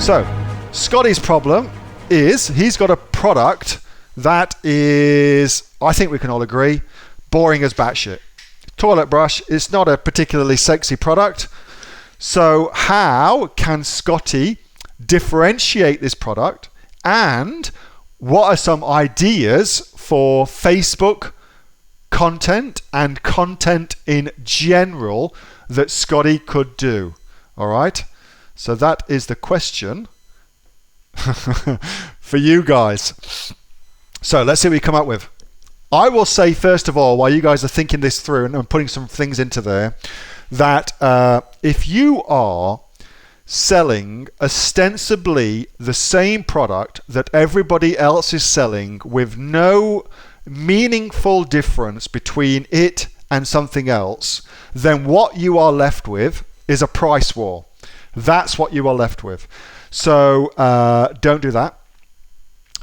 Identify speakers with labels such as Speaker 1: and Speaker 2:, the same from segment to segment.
Speaker 1: So, Scotty's problem is he's got a product that is, I think we can all agree, boring as batshit. Toilet brush is not a particularly sexy product. So how can Scotty differentiate this product, and what are some ideas for Facebook content and content in general that Scotty could do? All right, so that is the question for you guys. So let's see what we come up with. I will say, first of all, while you guys are thinking this through and I'm putting some things into there, that if you are selling ostensibly the same product that everybody else is selling with no meaningful difference between it and something else, then what you are left with is a price war. That's what you are left with. So don't do that.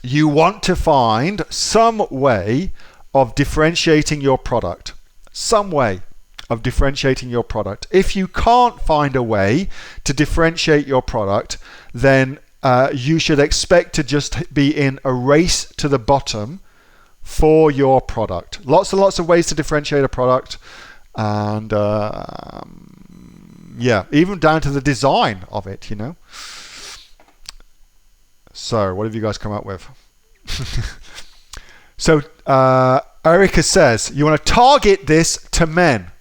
Speaker 1: You want to find some way of differentiating your product. Some way of differentiating your product. If you can't find a way to differentiate your product, then you should expect to just be in a race to the bottom for your product. Lots and lots of ways to differentiate a product, and yeah, even down to the design of it, you know. So what have you guys come up with? So Erica says you want to target this to men.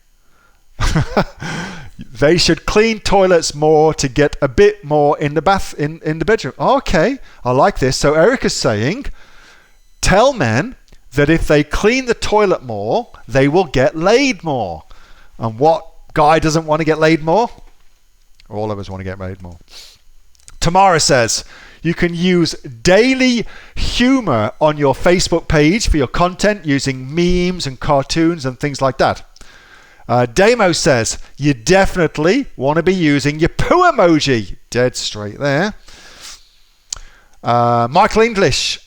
Speaker 1: They should clean toilets more to get a bit more in the bedroom. Okay, I like this. So Erica's saying, tell men that if they clean the toilet more, they will get laid more. And what guy doesn't want to get laid more? All of us want to get laid more. Tamara says, you can use daily humor on your Facebook page for your content using memes and cartoons and things like that. Damo says, you definitely want to be using your poo emoji. Dead straight there. Michael English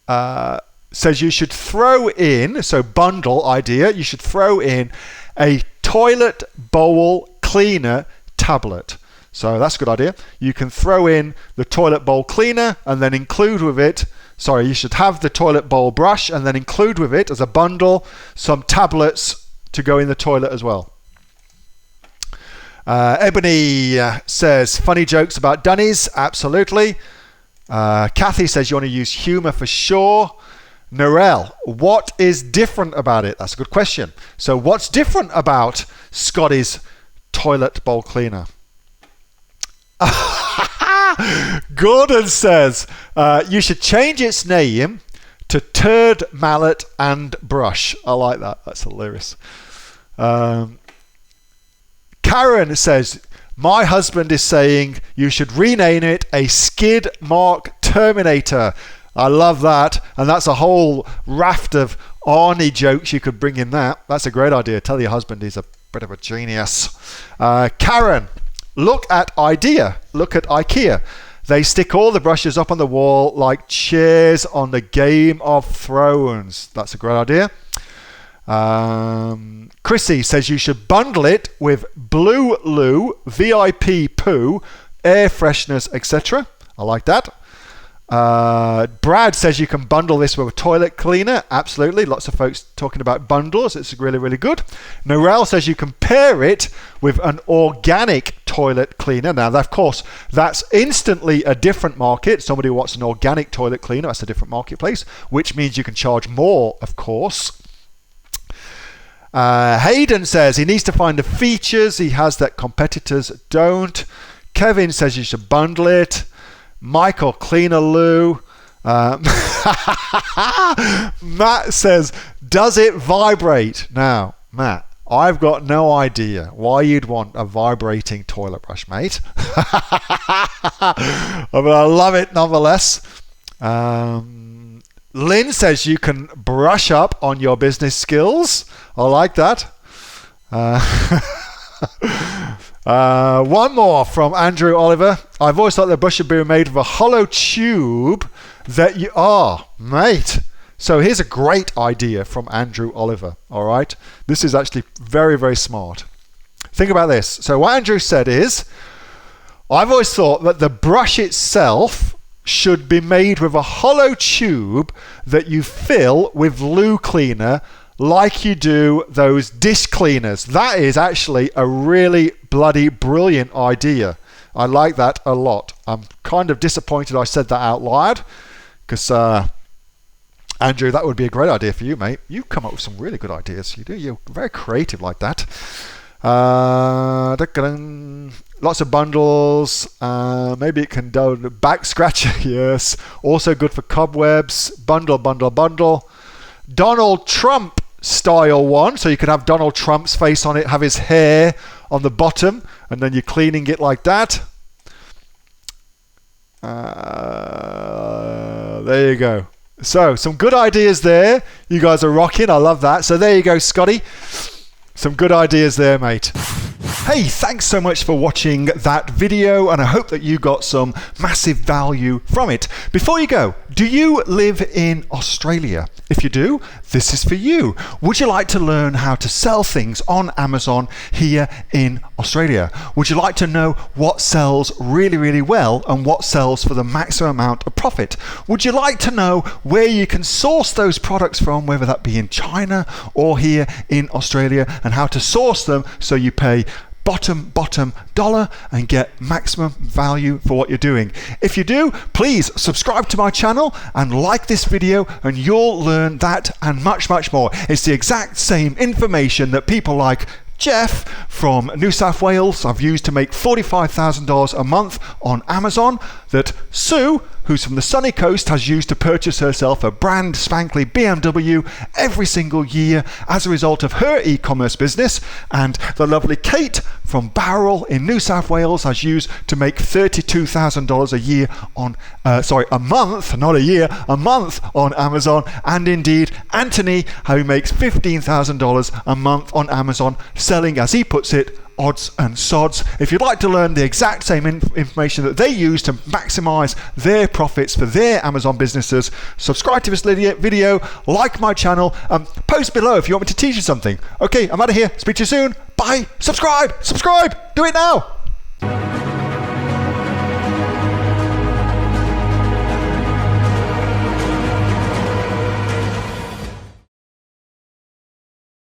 Speaker 1: says you should throw in, so bundle idea, you should throw in a toilet bowl cleaner tablet. So that's a good idea. You can throw in the toilet bowl cleaner and then include with it, sorry, you should have the toilet bowl brush and then include with it as a bundle some tablets to go in the toilet as well. Ebony says, funny jokes about dunnies. Absolutely. Kathy says you want to use humor for sure. Narelle, what is different about it? That's a good question. So what's different about Scotty's toilet bowl cleaner? Gordon says you should change its name to Turd, Mallet and Brush. I like that. That's hilarious. Karen says my husband is saying you should rename it a Skid Mark Terminator. I love that, and that's a whole raft of Arnie jokes you could bring in that. That's a great idea. Tell your husband he's a bit of a genius. Karen, look at IKEA. They stick all the brushes up on the wall like chairs on the Game of Thrones. That's a great idea. Chrissy says you should bundle it with Blue Loo, VIP Poo, air fresheners, etc. I like that. Brad says you can bundle this with a toilet cleaner. Absolutely. Lots of folks talking about bundles. It's really, really good. Norel says you can pair it with an organic toilet cleaner. Now, of course, that's instantly a different market. Somebody who wants an organic toilet cleaner, that's a different marketplace, which means you can charge more, of course. Hayden says he needs to find the features he has that competitors don't. Kevin says you should bundle it. Michael, cleaner loo. Matt says, does it vibrate? Now, Matt, I've got no idea why you'd want a vibrating toilet brush, mate. But I love it nonetheless. Lynn says you can brush up on your business skills. I like that. One more from Andrew Oliver. I've always thought the brush should be made of a hollow tube that you are, mate. So here's a great idea from Andrew Oliver. All right, this is actually very, very smart. Think about this. So what Andrew said is, I've always thought that the brush itself should be made with a hollow tube that you fill with loo cleaner like you do those dish cleaners. That is actually a really bloody brilliant idea. I like that a lot. I'm kind of disappointed I said that out loud because, Andrew, that would be a great idea for you, mate. You come up with some really good ideas. You do. You're very creative like that. Lots of bundles. Maybe it can do back scratcher. Yes. Also good for cobwebs. Bundle. Donald Trump style one. So you could have Donald Trump's face on it, have his hair on the bottom, and then you're cleaning it like that. There you go. So some good ideas there. You guys are rocking. I love that. So there you go, Scotty. Some good ideas there, mate. Hey, thanks so much for watching that video, and I hope that you got some massive value from it. Before you go, do you live in Australia? If you do, this is for you. Would you like to learn how to sell things on Amazon here in Australia? Would you like to know what sells really, really well and what sells for the maximum amount of profit? Would you like to know where you can source those products from, whether that be in China or here in Australia, and how to source them so you pay bottom dollar and get maximum value for what you're doing? If you do, please subscribe to my channel and like this video, and you'll learn that and much more. It's the exact same information that people like Jeff from New South Wales I've used to make $45,000 a month on Amazon, that Sue, who's from the sunny coast, has used to purchase herself a brand spankly BMW every single year as a result of her e-commerce business, and the lovely Kate from Bowral in New South Wales has used to make $32,000 a year on a month, not a year, a month on Amazon, and indeed Anthony, who makes $15,000 a month on Amazon, selling, as he puts it, odds and sods. If you'd like to learn the exact same information that they use to maximize their profits for their Amazon businesses, subscribe to this video, like my channel, post below if you want me to teach you something. Okay, I'm out of here. Speak to you soon. Bye. Subscribe. Do it now.